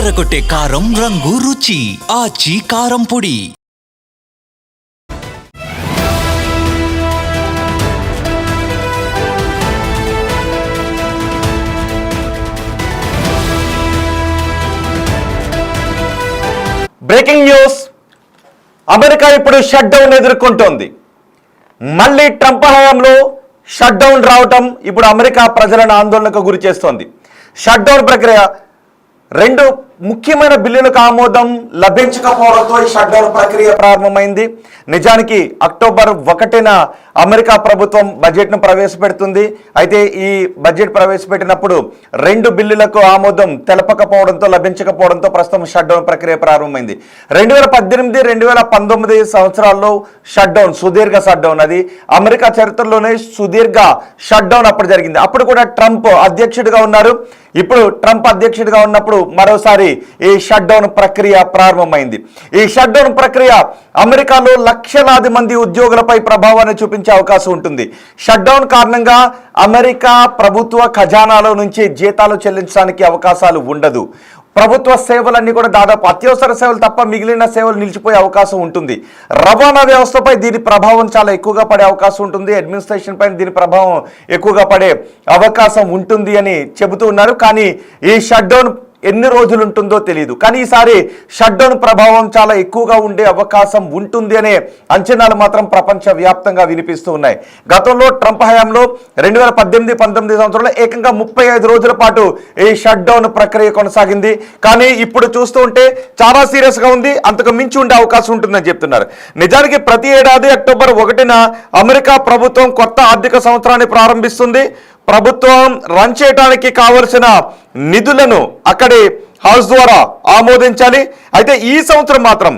అదరగొట్టే కారం రంగు రుచి ఆచి కారం పొడి. బ్రేకింగ్ న్యూస్, అమెరికా ఇప్పుడు షట్ డౌన్ ఎదుర్కొంటోంది. మళ్ళీ ట్రంప్ హయాంలో షట్ డౌన్ రావటం ఇప్పుడు అమెరికా ప్రజలను ఆందోళనకు గురి చేస్తోంది. షట్ డౌన్ ప్రక్రియ రెండు ముఖ్యమైన బిల్లులకు ఆమోదం లభించకపోవడంతో ఈ షట్ డౌన్ ప్రక్రియ ప్రారంభమైంది. నిజానికి అక్టోబర్ 1న అమెరికా ప్రభుత్వం బడ్జెట్ను ప్రవేశపెడుతుంది. అయితే ఈ బడ్జెట్ ప్రవేశపెట్టినప్పుడు రెండు బిల్లులకు ఆమోదం తెలపకపోవడంతో లభించకపోవడంతో ప్రస్తుతం షట్ డౌన్ ప్రక్రియ ప్రారంభమైంది. 2018-2019 సంవత్సరాల్లో షట్ డౌన్, సుదీర్ఘ షట్ డౌన్, అది అమెరికా చరిత్రలోనే సుదీర్ఘ షట్ డౌన్ అప్పుడు జరిగింది. అప్పుడు కూడా ట్రంప్ అధ్యక్షుడిగా ఉన్నారు. ఇప్పుడు ట్రంప్ అధ్యక్షుడిగా ఉన్నప్పుడు మరోసారి ఈ షట్ డౌన్ ప్రక్రియ ప్రారంభమైంది. ఈ షట్ డౌన్ ప్రక్రియ అమెరికాలో లక్షలాది మంది ఉద్యోగులపై ప్రభావాన్ని చూపించే అవకాశం ఉంటుంది. షట్ డౌన్ కారణంగా అమెరికా ప్రభుత్వ ఖజానాలో నుంచి జీతాలు చెల్లించడానికి అవకాశాలు ఉండదు. ప్రభుత్వ సేవలన్నీ కూడా దాదాపు అత్యవసర సేవలు తప్ప మిగిలిన సేవలు నిలిచిపోయే అవకాశం ఉంటుంది. రవాణా వ్యవస్థపై దీని ప్రభావం చాలా ఎక్కువగా పడే అవకాశం ఉంటుంది. అడ్మినిస్ట్రేషన్ పైన దీని ప్రభావం ఎక్కువగా పడే అవకాశం ఉంటుంది అని చెబుతూ ఉన్నారు. కానీ ఈ షట్ డౌన్ ఎన్ని రోజులు ఉంటుందో తెలియదు. కానీ ఈసారి షట్ డౌన్ ప్రభావం చాలా ఎక్కువగా ఉండే అవకాశం ఉంటుంది అనే అంచనాలు మాత్రం ప్రపంచవ్యాప్తంగా వినిపిస్తూ ఉన్నాయి. గతంలో ట్రంప్ హయాంలో 2018-19 సంవత్సరంలో ఏకంగా 35 రోజుల పాటు ఈ షట్ డౌన్ ప్రక్రియ కొనసాగింది. కానీ ఇప్పుడు చూస్తూ ఉంటే చాలా సీరియస్గా ఉంది, అంతకు మించి ఉండే అవకాశం ఉంటుందని చెప్తున్నారు. నిజానికి ప్రతి ఏడాది అక్టోబర్ 1న అమెరికా ప్రభుత్వం కొత్త ఆర్థిక సంవత్సరాన్ని ప్రారంభిస్తుంది. ప్రభుత్వం రన్ చేయడానికి కావలసిన నిధులను అక్కడి హౌస్ ద్వారా ఆమోదించాలి. అయితే ఈ సంవత్సరం మాత్రం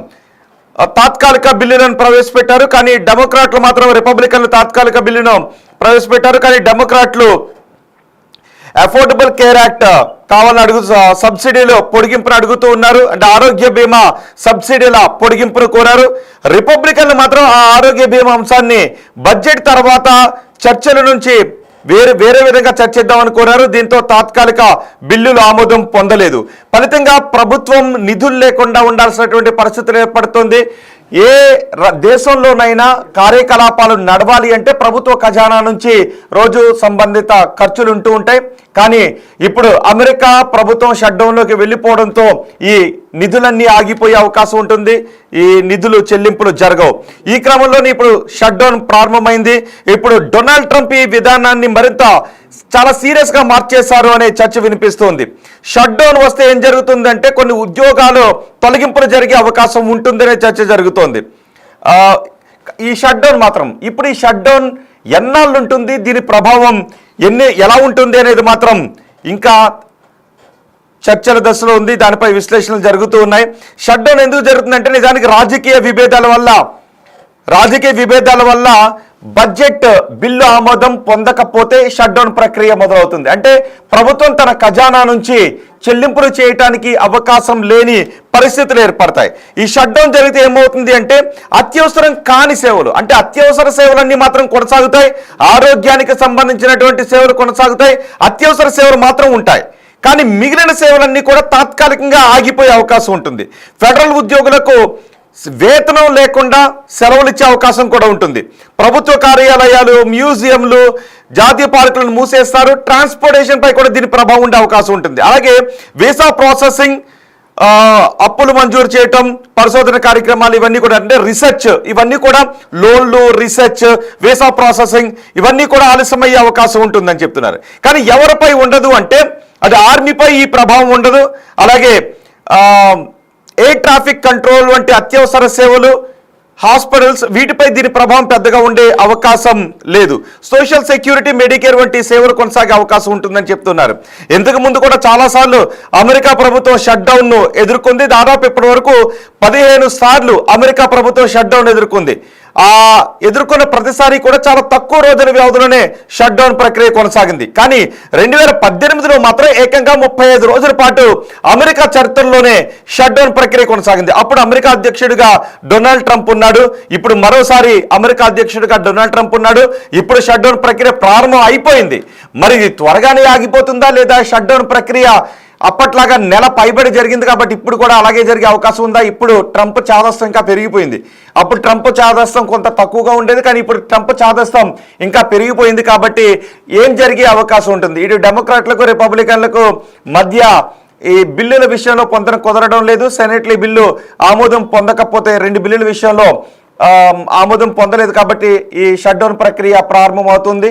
తాత్కాలిక బిల్లులను ప్రవేశపెట్టారు. కానీ డెమోక్రాట్లు మాత్రం రిపబ్లికన్లు తాత్కాలిక బిల్లును ప్రవేశపెట్టారు. కానీ డెమోక్రాట్లు అఫోర్డబుల్ కేర్ యాక్ట్ కావాలని సబ్సిడీలు పొడిగింపును అడుగుతూ ఉన్నారు. అంటే ఆరోగ్య బీమా సబ్సిడీల పొడిగింపును కోరారు. రిపబ్లికన్లు మాత్రం ఆ ఆరోగ్య బీమా అంశాన్ని బడ్జెట్ తర్వాత చర్చల నుంచి వేరే విధంగా చర్చిద్దామని కోరారు. దీంతో తాత్కాలిక బిల్లులు ఆమోదం పొందలేదు. ఫలితంగా ప్రభుత్వం నిధులు లేకుండా ఉండాల్సినటువంటి పరిస్థితులు ఏర్పడుతుంది. ఏ దేశంలోనైనా కార్యకలాపాలు నడవాలి అంటే ప్రభుత్వ ఖజానా నుంచి రోజు సంబంధిత ఖర్చులు ఉంటూ ఉంటాయి. కానీ ఇప్పుడు అమెరికా ప్రభుత్వం షట్ డౌన్లోకి వెళ్ళిపోవడంతో ఈ నిధులన్నీ ఆగిపోయే అవకాశం ఉంటుంది. ఈ నిధులు చెల్లింపులు జరగవు. ఈ క్రమంలోనే ఇప్పుడు షట్ డౌన్ ప్రారంభమైంది. ఇప్పుడు డొనాల్డ్ ట్రంప్ ఈ విధానాన్ని మరింత చాలా సీరియస్గా మార్చేశారు అనే చర్చ వినిపిస్తోంది. షట్ డౌన్ వస్తే ఏం జరుగుతుందంటే కొన్ని ఉద్యోగాలు తొలగింపులు జరిగే అవకాశం ఉంటుందనే చర్చ జరుగుతోంది. ఈ షట్ డౌన్ మాత్రం ఇప్పుడు ఈ షట్ డౌన్ ఎన్నాళ్ళు ఉంటుంది, దీని ప్రభావం ఎలా ఉంటుంది అనేది మాత్రం ఇంకా చర్చల దశలో ఉంది. దానిపై విశ్లేషణలు జరుగుతూ ఉన్నాయి. షట్ డౌన్ ఎందుకు జరుగుతుందంటే నిజానికి రాజకీయ విభేదాల వల్ల బడ్జెట్ బిల్లు ఆమోదం పొందకపోతే షట్ డౌన్ ప్రక్రియ మొదలవుతుంది. అంటే ప్రభుత్వం తన ఖజానా నుంచి చెల్లింపులు చేయడానికి అవకాశం లేని పరిస్థితులు ఏర్పడతాయి. ఈ షట్ డౌన్ జరిగితే ఏమవుతుంది అంటే అత్యవసరం కాని సేవలు, అంటే అత్యవసర సేవలన్నీ మాత్రం కొనసాగుతాయి. ఆరోగ్యానికి సంబంధించినటువంటి సేవలు కొనసాగుతాయి. అత్యవసర సేవలు మాత్రం ఉంటాయి. కానీ మిగిలిన సేవలన్నీ కూడా తాత్కాలికంగా ఆగిపోయే అవకాశం ఉంటుంది. ఫెడరల్ ఉద్యోగులకు వేతనం లేకుండా సెలవులు ఇచ్చే అవకాశం కూడా ఉంటుంది. ప్రభుత్వ కార్యాలయాలు, మ్యూజియంలు, జాతీయ పార్కులను మూసేస్తారు. ట్రాన్స్పోర్టేషన్ పై కూడా దీని ప్రభావం ఉండే అవకాశం ఉంటుంది. అలాగే వీసా ప్రాసెసింగ్, అప్పులు మంజూరు చేయటం, పరిశోధన కార్యక్రమాలు, ఇవన్నీ కూడా అంటే రీసెర్చ్, ఇవన్నీ కూడా లోన్లు, రీసెర్చ్, వీసా ప్రాసెసింగ్ ఇవన్నీ కూడా ఆలస్యమయ్యే అవకాశం ఉంటుందని చెప్తున్నారు. కానీ ఎవరిపై ఉండదు అంటే అది ఆర్మీపై ఈ ప్రభావం ఉండదు. అలాగే ఎయిర్ ట్రాఫిక్ కంట్రోల్ వంటి అత్యవసర సేవలు, హాస్పిటల్స్, వీటిపై దీని ప్రభావం పెద్దగా ఉండే అవకాశం లేదు. సోషల్ సెక్యూరిటీ, మెడికేర్ వంటి సేవలు కొనసాగే అవకాశం ఉంటుందని చెప్తున్నారు. ఇంతకు ముందు కూడా చాలాసార్లు అమెరికా ప్రభుత్వం షట్ డౌన్ను ఎదుర్కొంది. దాదాపు ఇప్పటి వరకు 15 సార్లు అమెరికా ప్రభుత్వం షట్ డౌన్ ఎదుర్కొంది. ఎదుర్కొన్న ప్రతిసారి కూడా చాలా తక్కువ రోజుల వ్యవధిలోనే షట్ డౌన్ ప్రక్రియ కొనసాగింది. కానీ 2018లో మాత్రం ఏకంగా 35 రోజుల పాటు అమెరికా చరిత్రలోనే షట్ డౌన్ ప్రక్రియ కొనసాగింది. అప్పుడు అమెరికా అధ్యక్షుడిగా డొనాల్డ్ ట్రంప్ ఉన్నాడు. ఇప్పుడు మరోసారి అమెరికా అధ్యక్షుడిగా డొనాల్డ్ ట్రంప్ ఉన్నాడు. ఇప్పుడు షట్ డౌన్ ప్రక్రియ ప్రారంభం అయిపోయింది. మరి ఇది త్వరగానే ఆగిపోతుందా లేదా షట్ డౌన్ ప్రక్రియ అప్పట్లాగా నెల పైబడి జరిగింది కాబట్టి ఇప్పుడు కూడా అలాగే జరిగే అవకాశం ఉందా? ఇప్పుడు ట్రంప్ చాదస్తం ఇంకా పెరిగిపోయింది. అప్పుడు ట్రంప్ చాదస్తం కొంత తక్కువగా ఉండేది, కానీ ఇప్పుడు ట్రంప్ చాదస్తం ఇంకా పెరిగిపోయింది. కాబట్టి ఏం జరిగే అవకాశం ఉంటుంది? ఇటు డెమోక్రాట్లకు రిపబ్లికన్లకు మధ్య ఈ బిల్లుల విషయంలో పొందడం కుదరడం లేదు. సెనెట్లో ఈ బిల్లు ఆమోదం పొందకపోతే, 2 బిల్లుల విషయంలో ఆమోదం పొందలేదు కాబట్టి ఈ షట్ డౌన్ ప్రక్రియ ప్రారంభం అవుతుంది.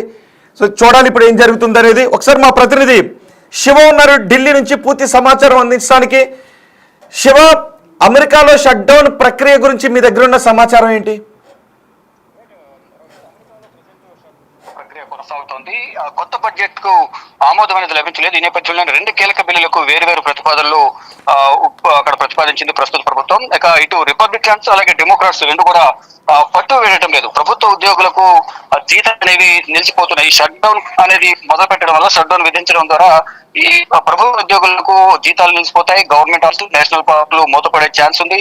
సో చూడాలి ఇప్పుడు ఏం జరుగుతుంది అనేది. ఒకసారి మా ప్రతినిధి శివ ఉన్నారు ఢిల్లీ నుంచి పూర్తి సమాచారం అందించడానికి. శివ, అమెరికాలో షట్ డౌన్ ప్రక్రియ గురించి మీ దగ్గర ఉన్న సమాచారం ఏంటి? కొనసాగుతోంది. కొత్త బడ్జెట్ కు ఆమోదం అనేది లభించలేదు. ఈ నేపథ్యంలో 2 కీలక బిల్లులకు వేరు ప్రతిపాదనలు అక్కడ ప్రతిపాదించింది ప్రస్తుత ప్రభుత్వం. ఇక ఇటు రిపబ్లికన్స్ అలాగే డెమోక్రాట్స్ రెండు కూడా పట్టు వేయటం లేదు. ప్రభుత్వ ఉద్యోగులకు జీతాలు అనేవి నిలిచిపోతున్నాయి. ఈ షట్ డౌన్ అనేది మొదలు పెట్టడం వల్ల, షట్ డౌన్ విధించడం ద్వారా ఈ ప్రభుత్వ ఉద్యోగులకు జీతాలు నిలిచిపోతాయి. గవర్నమెంట్ హాస్పిటల్, నేషనల్ పార్కులు మూతపడే ఛాన్స్ ఉంది.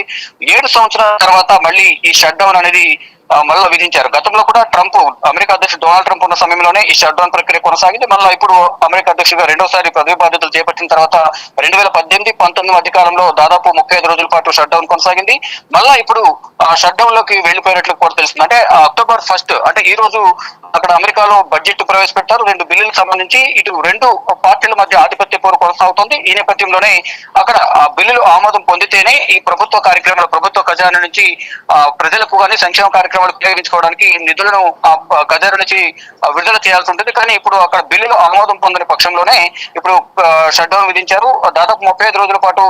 7 సంవత్సరాల తర్వాత మళ్ళీ ఈ షట్ డౌన్ అనేది మళ్ళీ విధించారు. గతంలో కూడా ట్రంప్, అమెరికా అధ్యక్షుడు డొనాల్డ్ ట్రంప్ ఉన్న సమయంలోనే ఈ షట్ డౌన్ ప్రక్రియ కొనసాగింది. మళ్ళీ ఇప్పుడు అమెరికా అధ్యక్షుడిగా రెండోసారి పదవి బాధ్యతలు చేపట్టిన తర్వాత 2018-19 మధ్య కాలంలో దాదాపు 35 రోజుల పాటు షట్ డౌన్ కొనసాగింది. మళ్ళా ఇప్పుడు షట్ డౌన్ లోకి వెళ్లిపోయినట్లు కూడా తెలుస్తుంది. అంటే అక్టోబర్ 1 అంటే ఈ రోజు అక్కడ అమెరికాలో బడ్జెట్ ప్రవేశపెట్టారు. 2 బిల్లులకు సంబంధించి ఇటు 2 పార్టీల మధ్య ఆధిపత్య పోరు కొనసాగుతోంది. ఈ నేపథ్యంలోనే అక్కడ బిల్లులు ఆమోదం పొందితేనే ఈ ప్రభుత్వ కార్యక్రమాలు, ప్రభుత్వ ఖజానా నుంచి ప్రజలకు కానీ సంక్షేమ కార్యక్రమాలు ఉపయోగించుకోవడానికి నిధులను ఖజానా నుంచి విడుదల చేయాల్సి ఉంటుంది. కానీ ఇప్పుడు అక్కడ బిల్లులు ఆమోదం పొందని పక్షంలోనే ఇప్పుడు షట్ డౌన్ విధించారు. దాదాపు 35 రోజుల పాటు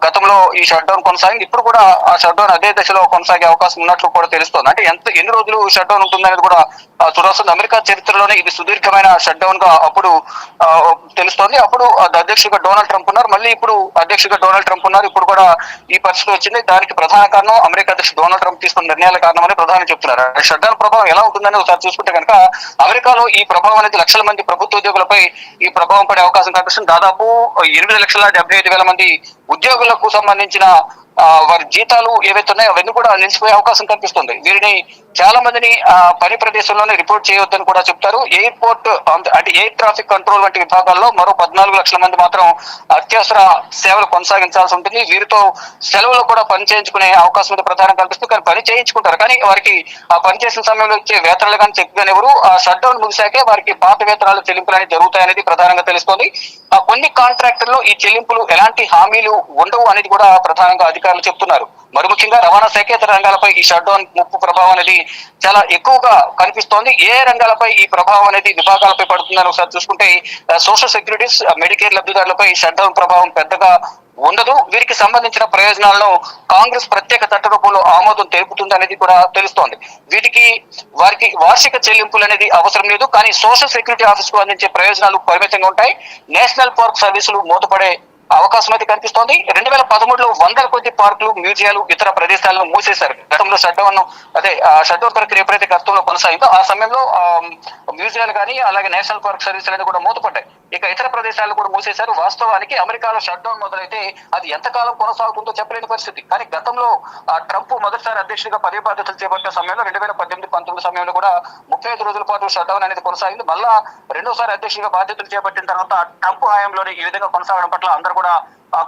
గతంలో ఈ షట్ డౌన్ కొనసాగింది. ఇప్పుడు కూడా ఆ షట్ డౌన్ అదే దశలో కొనసాగే అవకాశం ఉన్నట్లు కూడా తెలుస్తోంది. అంటే ఎన్ని రోజులు షట్ డౌన్ ఉంటుందనేది కూడా చూడాల్సింది. అమెరికా చరిత్రలోనే ఇది సుదీర్ఘమైన షట్ డౌన్ గా అప్పుడు తెలుస్తోంది. అప్పుడు అధ్యక్షుడిగా డొనాల్డ్ ట్రంప్ ఉన్నారు, మళ్ళీ ఇప్పుడు అధ్యక్షుడిగా డొనాల్డ్ ట్రంప్ ఉన్నారు. ఇప్పుడు కూడా ఈ పరిస్థితి వచ్చింది. దానికి ప్రధాన కారణం అమెరికా అధ్యక్షుడు డొనాల్డ్ ట్రంప్ తీసుకున్న నిర్ణయాల కారణమని ప్రధాని చెప్తున్నారు. షట్ డౌన్ ప్రభావం ఎలా ఉంటుందని ఒకసారి చూసుకుంటే కనుక, అమెరికాలో ఈ ప్రభావం అనేది లక్షల మంది ప్రభుత్వ ఉద్యోగులపై ఈ ప్రభావం పడే అవకాశం కనిపిస్తుంది. దాదాపు 8,75,000 మంది ఉద్యోగులకు సంబంధించిన వారి జీతాలు ఏవైతే ఉన్నాయో అవన్నీ కూడా నిలిచిపోయే అవకాశం కనిపిస్తుంది. వీరిని చాలా మందిని పని ప్రదేశంలోనే రిపోర్ట్ చేయవద్దని కూడా చెప్తారు. ఎయిర్పోర్ట్ అంటే ఎయిర్ ట్రాఫిక్ కంట్రోల్ వంటి విభాగాల్లో మరో 14 లక్షల మంది మాత్రం అత్యవసర సేవలు కొనసాగించాల్సి ఉంటుంది. వీరితో సెలవులు కూడా పని చేయించుకునే అవకాశం ఉంది ప్రధానంగా కనిపిస్తుంది. కానీ పని చేయించుకుంటారు, కానీ వారికి ఆ పని చేసిన సమయంలో ఇచ్చే వేతనాలు కానీ చెక్ ఎవరు ఆ షట్ డౌన్ ముగిశాకే వారికి పాత వేతనాలు చెల్లింపులు అనేది జరుగుతాయనేది ప్రధానంగా తెలుస్తోంది. కొన్ని కాంట్రాక్టర్లు ఈ చెల్లింపులు ఎలాంటి హామీలు ఉండవు అనేది కూడా ప్రధానంగా అధికారులు చెప్తున్నారు. మరి ముఖ్యంగా రవాణా శాఖేతర రంగాలపై ఈ షట్ డౌన్ ముప్పు ప్రభావం అనేది చాలా ఎక్కువగా కనిపిస్తోంది. ఏ రంగాలపై ఈ ప్రభావం అనేది విభాగాలపై పడుతుందని ఒకసారి చూసుకుంటే, సోషల్ సెక్యూరిటీస్, మెడికేర్ లబ్ధిదారులపై షట్ డౌన్ ప్రభావం పెద్దగా ఉండదు. వీరికి సంబంధించిన ప్రయోజనాలను కాంగ్రెస్ ప్రత్యేక చట్ట రూపంలో ఆమోదం తెలుపుతుంది అనేది కూడా తెలుస్తోంది. వారికి వార్షిక చెల్లింపులు అనేది అవసరం లేదు, కానీ సోషల్ సెక్యూరిటీ ఆఫీస్ కు అందించే ప్రయోజనాలు పరిమితంగా ఉంటాయి. నేషనల్ పార్క్ సర్వీసులు మూతపడే అవకాశం అయితే కనిపిస్తోంది. 2013లో 100 కొద్ది పార్కులు, మ్యూజియాలు, ఇతర ప్రదేశాలను మూసేశారు. గతంలో షట్ డౌన్ ప్రక్రియ ఎప్పుడైతే గతంలో కొనసాగిందో ఆ సమయంలో మ్యూజియాలు కానీ అలాగే నేషనల్ పార్క్ సర్వీసులు అనేది కూడా మూతపడ్డాయి. ఇక ఇతర ప్రదేశాలను కూడా మూసేశారు. వాస్తవానికి అమెరికాలో షట్ డౌన్ మొదలైతే అది ఎంతకాలం కొనసాగుతుందో చెప్పలేని పరిస్థితి. కానీ గతంలో ట్రంప్ మొదటిసారి అధ్యక్షుడిగా పదవి బాధ్యతలు చేపట్టిన సమయంలో 2018-19 సమయంలో కూడా 35 రోజుల పాటు షట్ డౌన్ అనేది కొనసాగింది. మళ్ళా రెండోసారి అధ్యక్షుడిగా బాధ్యతలు చేపట్టిన తర్వాత ట్రంప్ హయాంలోనే ఈ విధంగా కొనసాగడం పట్ల అందరూ కూడా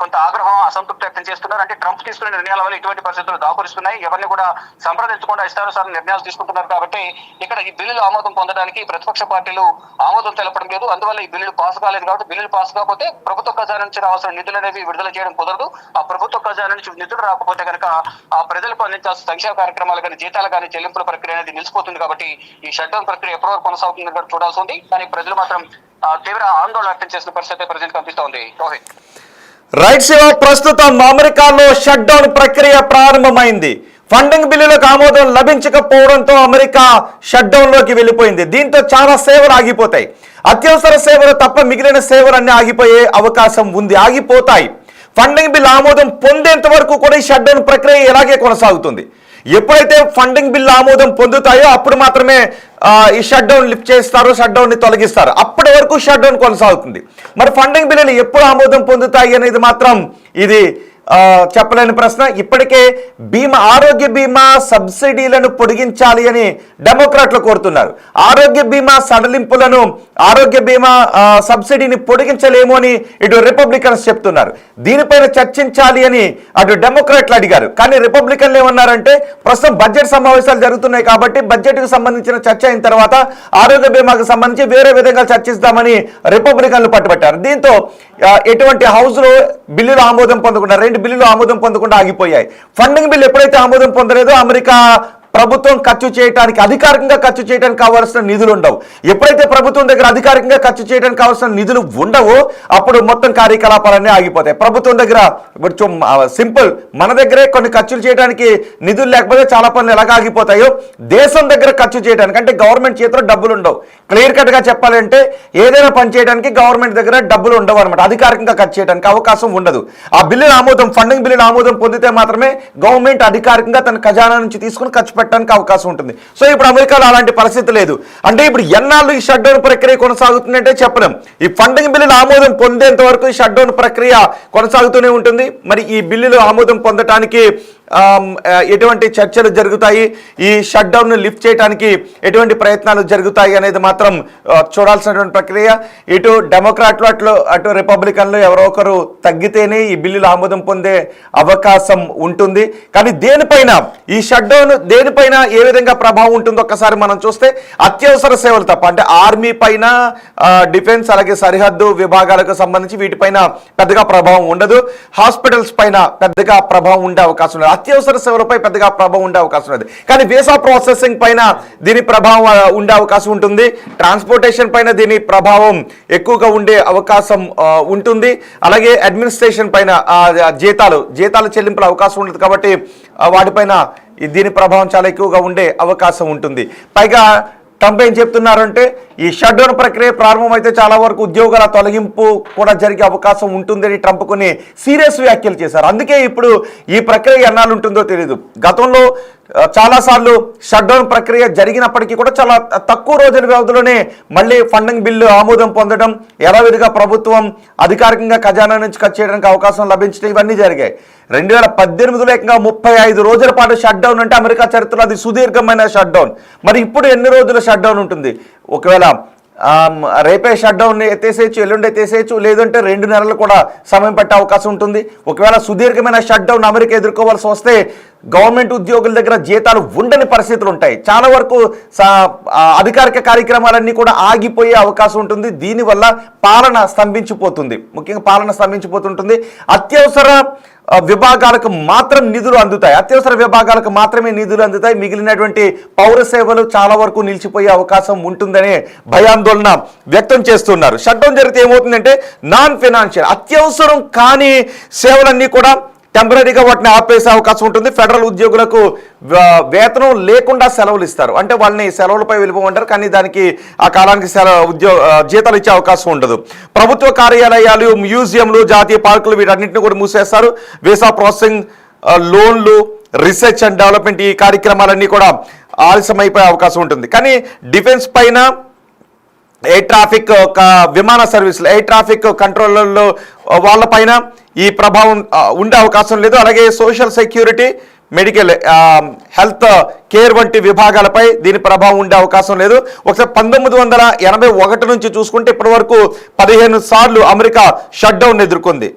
కొంత ఆగ్రహం, అసంతృప్తి వ్యక్తం చేస్తున్నారు. అంటే ట్రంప్ తీసుకునే నిర్ణయాల వల్ల ఇటువంటి పరిస్థితులు దాపురిస్తున్నాయి. ఎవరిని కూడా సంప్రదించకుండా ఇష్టానుసారం నిర్ణయాలు తీసుకుంటున్నారు. కాబట్టి ఇక్కడ ఈ బిల్లులు ఆమోదం పొందడానికి ప్రతిపక్ష పార్టీలు ఆమోదం తెలపడం లేదు. అందువల్ల ఈ బిల్లులు పాస్ కాలేదు. కాబట్టి బిల్లులు పాస్ కాకపోతే ప్రభుత్వ ఖజానా నుంచి రావాల్సిన నిధులు అనేవి విడుదల చేయడం కుదరదు. ఆ ప్రభుత్వ ఖజానా నుంచి నిధులు రాకపోతే కనుక ఆ ప్రజలకు అందించాల్సిన సంక్షేమ కార్యక్రమాలు కానీ, జీతాలు కానీ, చెల్లింపుల ప్రక్రియ అనేది నిలిచిపోతుంది. కాబట్టి ఈ షట్ డౌన్ ప్రక్రియ ఎప్పటి వరకు కొనసాగుతుంది కూడా చూడాల్సి ఉంది. కానీ ప్రజలు మాత్రం తీవ్ర ఆందోళన వ్యక్తం చేసిన పరిస్థితి ప్రజెంట్ కనిపిస్తోంది. రోహిత్. రైట్ శివ, ప్రస్తుతం అమెరికాలో షట్ డౌన్ ప్రక్రియ ప్రారంభమైంది. ఫండింగ్ బిల్లులకు ఆమోదం లభించకపోవడంతో అమెరికా షట్ డౌన్ లోకి వెళ్ళిపోయింది. దీంతో చాలా సేవలు ఆగిపోతాయి. అత్యవసర సేవలు తప్ప మిగిలిన సేవలన్నీ ఆగిపోయే అవకాశం ఉంది, ఆగిపోతాయి. ఫండింగ్ బిల్ ఆమోదం పొందేంత వరకు కూడా ఈ షట్ డౌన్ ప్రక్రియ ఇలాగే కొనసాగుతుంది. ఎప్పుడైతే ఫండింగ్ బిల్ ఆమోదం పొందుతాయో అప్పుడు మాత్రమే ఈ షట్ డౌన్ లిఫ్ట్ చేస్తారు, షట్ డౌన్ ని తొలగిస్తారు. అప్పటి వరకు షట్ డౌన్ కొనసాగుతుంది. మరి ఫండింగ్ బిల్లులు ఎప్పుడు ఆమోదం పొందుతాయి అనేది మాత్రం ఇది చెప్పలేని ప్రశ్న. ఇప్పటికే ఆరోగ్య బీమా సబ్సిడీలను పొడిగించాలి అని డెమోక్రాట్లు కోరుతున్నారు. ఆరోగ్య బీమా సడలింపులను, ఆరోగ్య బీమా సబ్సిడీని పొడిగించలేము అని ఇటు రిపబ్లికన్స్ చెప్తున్నారు. దీనిపైన చర్చించాలి అని అటు డెమోక్రాట్లు అడిగారు. కానీ రిపబ్లికన్లు ఏమన్నారంటే ప్రస్తుతం బడ్జెట్ సమావేశాలు జరుగుతున్నాయి కాబట్టి బడ్జెట్కు సంబంధించిన చర్చ అయిన తర్వాత ఆరోగ్య బీమాకు సంబంధించి వేరే విధంగా చర్చిస్తామని రిపబ్లికన్లు పట్టుబట్టారు. దీంతో ఎటువంటి హౌస్లో బిల్లులు ఆమోదం పొందకుండా, 2 బిల్లులు ఆమోదం పొందకుండా ఆగిపోయాయి. ఫండింగ్ బిల్ ఎప్పుడైతే ఆమోదం పొందలేదో అమెరికా ప్రభుత్వం ఖర్చు చేయడానికి, అధికారికంగా ఖర్చు చేయడానికి కావాల్సిన నిధులు ఉండవు. ఎప్పుడైతే ప్రభుత్వం దగ్గర అధికారికంగా ఖర్చు చేయడానికి కావాల్సిన నిధులు ఉండవో అప్పుడు మొత్తం కార్యకలాపాలన్నీ ఆగిపోతాయి. ప్రభుత్వం దగ్గర సింపుల్, మన దగ్గరే కొన్ని ఖర్చులు చేయడానికి నిధులు లేకపోతే చాలా పనులు ఎలాగ ఆగిపోతాయో దేశం దగ్గర ఖర్చు చేయడానికి, అంటే గవర్నమెంట్ చేతిలో డబ్బులు ఉండవు. క్లియర్ కట్ గా చెప్పాలంటే ఏదైనా పని చేయడానికి గవర్నమెంట్ దగ్గర డబ్బులు ఉండవు అనమాట. అధికారికంగా ఖర్చు చేయడానికి అవకాశం ఉండదు. ఆ బిల్లుల ఆమోదం, ఫండింగ్ బిల్లుల ఆమోదం పొందితే మాత్రమే గవర్నమెంట్ అధికారికంగా తన ఖజానా నుంచి తీసుకుని ఖర్చు పెట్టడానికి అవకాశం ఉంటుంది. సో ఇప్పుడు అమెరికాలో అలాంటి పరిస్థితి లేదు. అంటే ఇప్పుడు ఎన్నాళ్ళు ఈ షట్ డౌన్ ప్రక్రియ కొనసాగుతుందంటే చెప్పలేం. ఈ ఫండింగ్ బిల్లులు ఆమోదం పొందేంత వరకు ఈ షట్ డౌన్ ప్రక్రియ కొనసాగుతూనే ఉంటుంది. మరి ఈ బిల్లులు ఆమోదం పొందడానికి ఎటువంటి చర్చలు జరుగుతాయి, ఈ షట్ డౌన్ లిఫ్ట్ చేయడానికి ఎటువంటి ప్రయత్నాలు జరుగుతాయి అనేది మాత్రం చూడాల్సినటువంటి ప్రక్రియ. ఇటు డెమోక్రాట్లు అటు రిపబ్లికన్లు ఎవరో ఒకరు తగ్గితేనే ఈ బిల్లులు ఆమోదం పొందే అవకాశం ఉంటుంది. కానీ దేనిపైన ఈ షట్ డౌన్ దేనిపైన ఏ విధంగా ప్రభావం ఉంటుందో ఒక్కసారి మనం చూస్తే అత్యవసర సేవలు తప్ప, అంటే ఆర్మీ పైన, డిఫెన్స్ అలాగే సరిహద్దు విభాగాలకు సంబంధించి వీటిపైన పెద్దగా ప్రభావం ఉండదు. హాస్పిటల్స్ పైన పెద్దగా ప్రభావం ఉండే అవకాశం ఉండదు. అత్యవసర సేవలపై పెద్దగా ప్రభావం ఉండే అవకాశం ఉంది. కానీ వీసా ప్రాసెసింగ్ పైన దీని ప్రభావం ఉండే అవకాశం ఉంటుంది. ట్రాన్స్పోర్టేషన్ పైన దీని ప్రభావం ఎక్కువగా ఉండే అవకాశం ఉంటుంది. అలాగే అడ్మినిస్ట్రేషన్ పైన జీతాలు చెల్లింపుల అవకాశం ఉంటుంది. కాబట్టి వాటిపైన దీని ప్రభావం చాలా ఎక్కువగా ఉండే అవకాశం ఉంటుంది. పైగా ట్రంప్ ఏం చెప్తున్నారంటే ఈ షట్ డౌన్ ప్రక్రియ ప్రారంభమైతే చాలా వరకు ఉద్యోగాల తొలగింపు కూడా జరిగే అవకాశం ఉంటుందని ట్రంప్ కొన్ని సీరియస్ వ్యాఖ్యలు చేశారు. అందుకే ఇప్పుడు ఈ ప్రక్రియ ఎన్నాళ్ళు ఉంటుందో తెలియదు. గతంలో చాలాసార్లు షట్ డౌన్ ప్రక్రియ జరిగినప్పటికీ కూడా చాలా తక్కువ రోజుల వ్యవధిలోనే మళ్ళీ ఫండింగ్ బిల్లు ఆమోదం పొందడం, యథావిధిగా ప్రభుత్వం అధికారికంగా ఖజానా నుంచి ఖర్చు చేయడానికి అవకాశం లభించడం, ఇవన్నీ జరిగాయి. 2018లో ఏకంగా 35 రోజుల పాటు షట్ డౌన్ అంటే అమెరికా చరిత్రలో అది సుదీర్ఘమైన షట్ డౌన్. మరి ఇప్పుడు ఎన్ని రోజుల షట్ డౌన్ ఉంటుంది? ఒకవేళ రేపే షట్ డౌన్ ఎత్తేసేయచ్చు, ఎల్లుండి ఎత్తేసేయచ్చు, లేదంటే 2 నెలలు కూడా సమయం పట్టే అవకాశం ఉంటుంది. ఒకవేళ సుదీర్ఘమైన షట్ డౌన్ అమెరికా ఎదుర్కోవాల్సి వస్తే గవర్నమెంట్ ఉద్యోగుల దగ్గర జీతాలు ఉండని పరిస్థితులు ఉంటాయి. చాలా వరకు అధికారిక కార్యక్రమాలన్నీ కూడా ఆగిపోయే అవకాశం ఉంటుంది. దీనివల్ల పాలన స్తంభించిపోతుంది, ముఖ్యంగా పాలన స్తంభించిపోతుంటుంది. అత్యవసర విభాగాలకు మాత్రం నిధులు అందుతాయి, అత్యవసర విభాగాలకు మాత్రమే నిధులు అందుతాయి. మిగిలినటువంటి పౌర సేవలు చాలా వరకు నిలిచిపోయే అవకాశం ఉంటుందనే భయాందోళన వ్యక్తం చేస్తున్నారు. షట్ డౌన్ జరిగితే ఏమవుతుందంటే నాన్ ఫైనాన్షియల్ అత్యవసరం కాని సేవలన్నీ కూడా టెంపరీగా వాటిని ఆపేసే అవకాశం ఉంటుంది. ఫెడరల్ ఉద్యోగులకు వేతనం లేకుండా సెలవులు ఇస్తారు, అంటే వాళ్ళని సెలవులపై వెళ్ళిపోమంటారు. కానీ దానికి ఆ కాలానికి జీతాలు ఇచ్చే అవకాశం ఉండదు. ప్రభుత్వ కార్యాలయాలు, మ్యూజియంలు, జాతీయ పార్కులు వీటన్నింటినీ కూడా మూసేస్తారు. వీసా ప్రాసెసింగ్, లోన్లు, రీసెర్చ్ అండ్ డెవలప్మెంట్ ఈ కార్యక్రమాలన్నీ కూడా ఆలస్యం అయిపోయే అవకాశం ఉంటుంది. కానీ డిఫెన్స్ పైన, ఎయిర్ ట్రాఫిక్ విమాన సర్వీసులు, ఎయిర్ ట్రాఫిక్ కంట్రోలర్లు వాళ్ళపైన ఈ ప్రభావం ఉండే అవకాశం లేదు. అలాగే social security, medical, health care వంటి విభాగాలపై దీని ప్రభావం ఉండే అవకాశం లేదు. ఒకసారి 1981 నుంచి చూసుకుంటే ఇప్పటి వరకు 15 సార్లు అమెరికా షట్ డౌన్ ఎదుర్కొంది.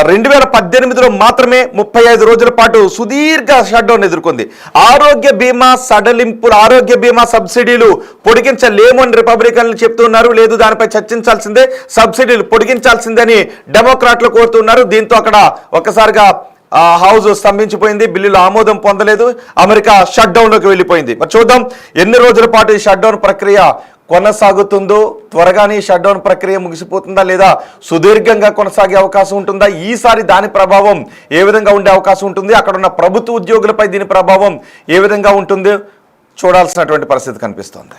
2018లో మాత్రమే 35 రోజుల పాటు సుదీర్ఘ షట్ డౌన్ ఎదుర్కొంది. ఆరోగ్య బీమా సడలింపులు, ఆరోగ్య బీమా సబ్సిడీలు పొడిగించలేము అని రిపబ్లికన్లు చెప్తున్నారు. లేదు, దానిపై చర్చించాల్సిందే, సబ్సిడీలు పొడిగించాల్సిందే అని డెమోక్రాట్లు కోరుతున్నారు. దీంతో అక్కడ ఒక్కసారిగా హౌస్ స్తంభించిపోయింది, బిల్లులు ఆమోదం పొందలేదు, అమెరికా షట్ డౌన్లోకి వెళ్ళిపోయింది. మరి చూద్దాం ఎన్ని రోజుల పాటు ఈ షట్ డౌన్ ప్రక్రియ కొనసాగుతుందో, త్వరగానే షట్ డౌన్ ప్రక్రియ ముగిసిపోతుందా లేదా సుదీర్ఘంగా కొనసాగే అవకాశం ఉంటుందా, ఈసారి దాని ప్రభావం ఏ విధంగా ఉండే అవకాశం ఉంటుంది, అక్కడ ఉన్న ప్రభుత్వ ఉద్యోగులపై దీని ప్రభావం ఏ విధంగా ఉంటుంది చూడాల్సినటువంటి పరిస్థితి కనిపిస్తోంది.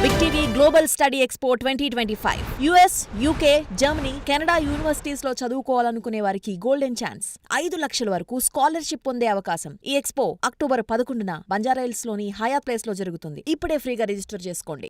Big TV global global study expo 2025 US, UK, Germany, Canada universities లో చదువుకోవాలనుకునే వారికి గోల్డెన్ ఛాన్స్. 5 లక్షల వరకు స్కాలర్షిప్ పొందే అవకాశం. ఈ ఎక్స్పో అక్టోబర్ 11న బంజారాహిల్స్ లోని హయాత్ ప్లేస్ లో జరుగుతుంది. ఇప్పుడే ఫ్రీగా రిజిస్టర్ చేసుకోండి.